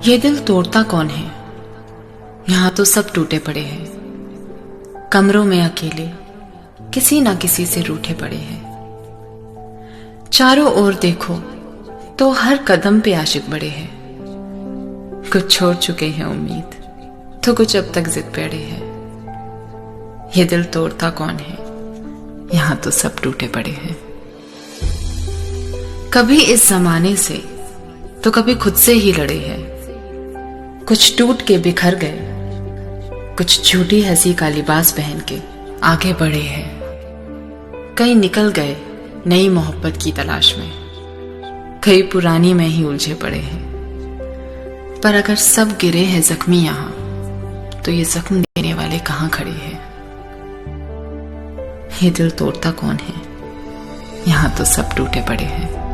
ये दिल तोड़ता कौन है? यहाँ तो सब टूटे पड़े हैं। कमरों में अकेले किसी ना किसी से रूठे पड़े हैं। चारों ओर देखो तो हर कदम पे आशिक बड़े हैं। कुछ छोड़ चुके हैं उम्मीद, तो कुछ अब तक जिद पे अड़े हैं। ये दिल तोड़ता कौन है? यहाँ तो सब टूटे पड़े हैं। कभी इस जमाने से तो कभी खुद से ही लड़े हैं। कुछ टूट के बिखर गए, कुछ झूठी हंसी का लिबास पहन के आगे बढ़े हैं। कई निकल गए नई मोहब्बत की तलाश में, कई पुरानी में ही उलझे पड़े हैं। पर अगर सब गिरे हैं जख्मी यहां, तो ये जख्म देने वाले कहां खड़े हैं? ये दिल तोड़ता कौन है? यहां तो सब टूटे पड़े हैं।